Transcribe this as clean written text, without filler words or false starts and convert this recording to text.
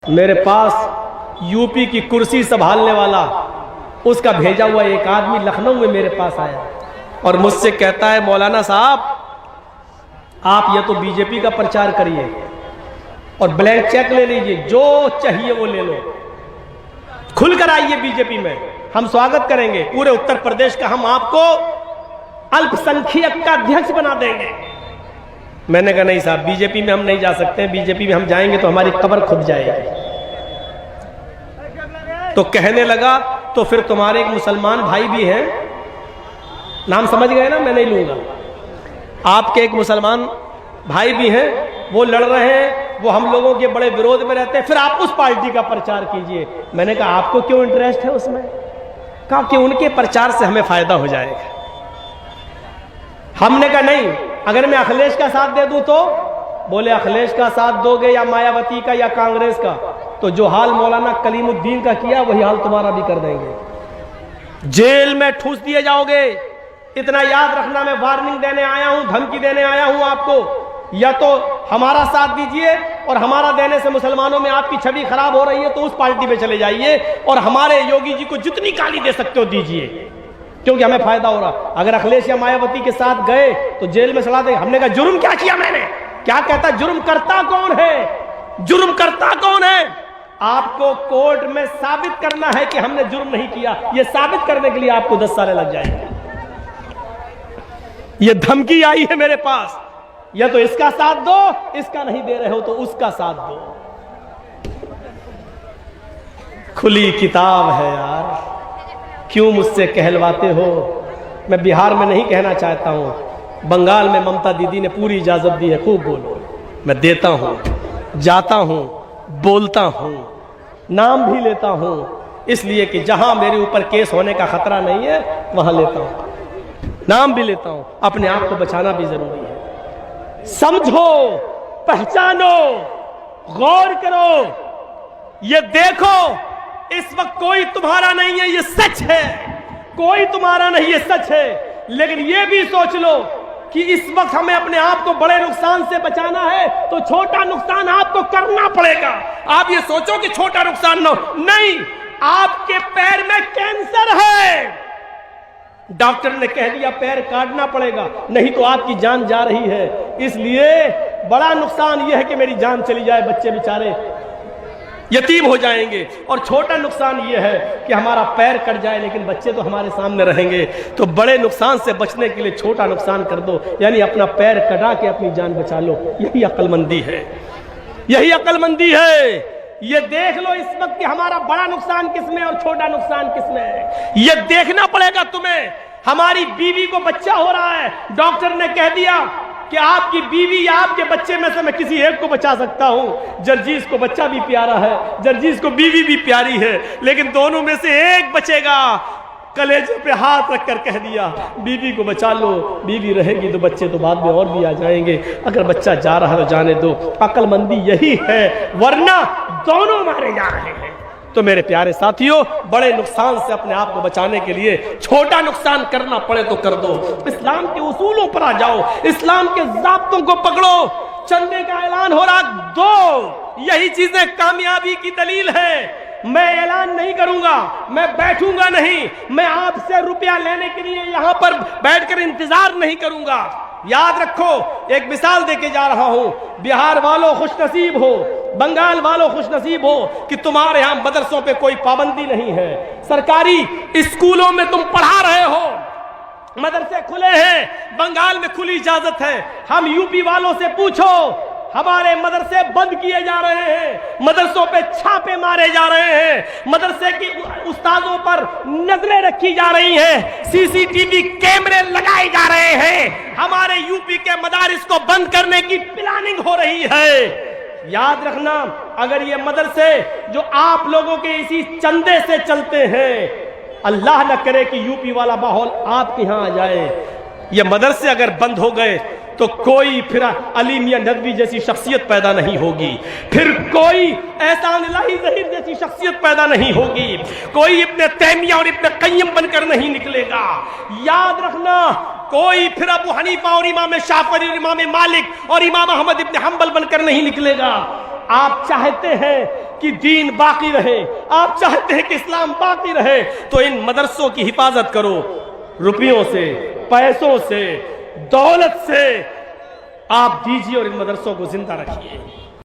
मेरे पास यूपी की कुर्सी संभालने वाला उसका भेजा हुआ एक आदमी लखनऊ में मेरे पास आया और मुझसे कहता है, मौलाना साहब आप ये तो बीजेपी का प्रचार करिए और ब्लैंक चेक ले लीजिए, जो चाहिए वो ले लो, खुलकर आइए बीजेपी में, हम स्वागत करेंगे पूरे उत्तर प्रदेश का, हम आपको अल्पसंख्यक का अध्यक्ष बना देंगे। मैंने कहा नहीं साहब, बीजेपी में हम नहीं जा सकते, बीजेपी में हम जाएंगे तो हमारी कब्र खुद जाएगी। तो कहने लगा तो फिर तुम्हारे एक मुसलमान भाई भी हैं, नाम समझ गए ना, मैं नहीं लूंगा, आपके एक मुसलमान भाई भी हैं, वो लड़ रहे हैं, वो हम लोगों के बड़े विरोध में रहते हैं, फिर आप उस पार्टी का प्रचार कीजिए। मैंने कहा आपको क्यों इंटरेस्ट है उसमें? कहा कि उनके प्रचार से हमें फायदा हो जाएगा। हमने कहा नहीं, अगर मैं अखिलेश का साथ दे दूं तो? बोले अखिलेश का साथ दोगे या मायावती का या कांग्रेस का, तो जो हाल मौलाना कलीमुद्दीन का किया वही हाल तुम्हारा भी कर देंगे, जेल में ठूस दिए जाओगे। इतना याद रखना, मैं वार्निंग देने आया हूं, धमकी देने आया हूं आपको, या तो हमारा साथ दीजिए और हमारा देने से मुसलमानों में आपकी छवि खराब हो रही है तो उस पार्टी पे चले जाइए और हमारे योगी जी को जितनी गाली दे सकते हो दीजिए, क्योंकि हमें फायदा हो रहा। अगर अखिलेश या मायावती के साथ गए तो जेल में चला देंगे। हमने कहा जुर्म क्या किया मैंने? क्या कहता, जुर्म करता कौन है? जुर्म करता कौन है? आपको कोर्ट में साबित करना है कि हमने जुर्म नहीं किया, यह साबित करने के लिए आपको 10 साल लग जाएंगे। यह धमकी आई है मेरे पास, या तो इसका साथ दो, इसका नहीं दे रहे हो तो उसका साथ दो। खुली किताब है यार, क्यों मुझसे कहलवाते हो? मैं बिहार में नहीं कहना चाहता हूं, बंगाल में ममता दीदी ने पूरी इजाजत दी है, खूब बोलो, मैं देता हूं, जाता हूं, बोलता हूं, नाम भी लेता हूं, इसलिए कि जहां मेरे ऊपर केस होने का खतरा नहीं है वहां लेता हूं, नाम भी लेता हूं, अपने आप को बचाना भी जरूरी है। समझो, पहचानो, गौर करो, ये देखो, इस वक्त कोई तुम्हारा नहीं है, ये सच है, कोई तुम्हारा नहीं, ये सच है। लेकिन ये भी सोच लो कि इस वक्त हमें अपने आप को बड़े नुकसान से बचाना है तो छोटा नुकसान आपको करना पड़ेगा। आप ये सोचो कि छोटा नुकसान नहीं, आपके पैर में कैंसर है, डॉक्टर ने कह दिया पैर काटना पड़ेगा, नहीं तो आपकी जान जा रही है। इसलिए बड़ा नुकसान यह है कि मेरी जान चली जाए, बच्चे बेचारे यतीम हो जाएंगे, और छोटा नुकसान यह है कि हमारा पैर कट जाए लेकिन बच्चे तो हमारे सामने रहेंगे। तो बड़े नुकसान से बचने के लिए छोटा नुकसान कर दो, यानी अपना पैर कटा के अपनी जान बचा लो। यही अक्लमंदी है, यही अक्लमंदी है। ये देख लो इस वक्त कि हमारा बड़ा नुकसान किसमें और छोटा नुकसान किसमें है, ये देखना पड़ेगा तुम्हें। हमारी बीवी को बच्चा हो रहा है, डॉक्टर ने कह दिया कि आपकी बीवी या आपके बच्चे में से मैं किसी एक को बचा सकता हूं। जर्जीस को बच्चा भी प्यारा है, जर्जीस को बीवी भी प्यारी है, लेकिन दोनों में से एक बचेगा। कलेजे पे हाथ रखकर कह दिया बीवी को बचा लो, बीवी रहेगी तो बच्चे तो बाद में और भी आ जाएंगे, अगर बच्चा जा रहा है तो जाने दो। अक्लमंदी यही है, वरना दोनों मारे जा रहे हैं। तो मेरे प्यारे साथियों, बड़े नुकसान से अपने आप को बचाने के लिए छोटा नुकसान करना पड़े तो कर दो। इस्लाम के उसूलों पर आ जाओ, इस्लाम के ज़ाब्तों को पकड़ो। चंदे का ऐलान हो रहा, दो, यही चीजें कामयाबी की दलील है। मैं ऐलान नहीं करूंगा, मैं बैठूंगा नहीं, मैं आपसे रुपया लेने के लिए यहां पर बैठकर इंतजार नहीं करूंगा। याद रखो, एक मिसाल देके जा रहा हूं, बिहार वालों खुशनसीब हो, बंगाल वालों खुशनसीब हो कि तुम्हारे यहां मदरसों पे कोई पाबंदी नहीं है, सरकारी स्कूलों में तुम पढ़ा रहे हो, मदरसे खुले हैं, बंगाल में खुली इजाजत है। हम यूपी वालों से पूछो, हमारे मदरसे बंद किए जा रहे हैं, मदरसों पे छापे मारे जा रहे हैं, मदरसे की उस्तादों पर नजरें रखी जा रही हैं, सीसीटीवी कैमरे लगाए जा रहे हैं, हमारे यूपी के मदारिस को बंद करने की प्लानिंग हो रही है। याद रखना, अगर ये मदरसे जो आप लोगों के इसी चंदे से चलते हैं, अल्लाह न करे कि यूपी वाला माहौल आपके यहां आ जाए, ये मदरसे अगर बंद हो गए तो कोई फिर अली मियां नदवी जैसी शख्सियत पैदा नहीं होगी, फिर कोई एहसान इलाही ज़हीर जैसी शख्सियत पैदा नहीं होगी, कोई इब्ने तैमिया और इब्ने क़य्यिम बनकर नहीं निकलेगा। याद रखना, कोई फिर अबू हनीफा और इमाम शाफी और इमाम मालिक और इमाम अहमद इब्ने हंबल बनकर नहीं निकलेगा। आप चाहते हैं कि दीन बाकी रहे, आप चाहते हैं कि इस्लाम बाकी रहे, तो इन मदरसों की हिफाजत करो। रुपयों से, पैसों से, दौलत से आप दीजिए और इन मदरसों को जिंदा रखिए।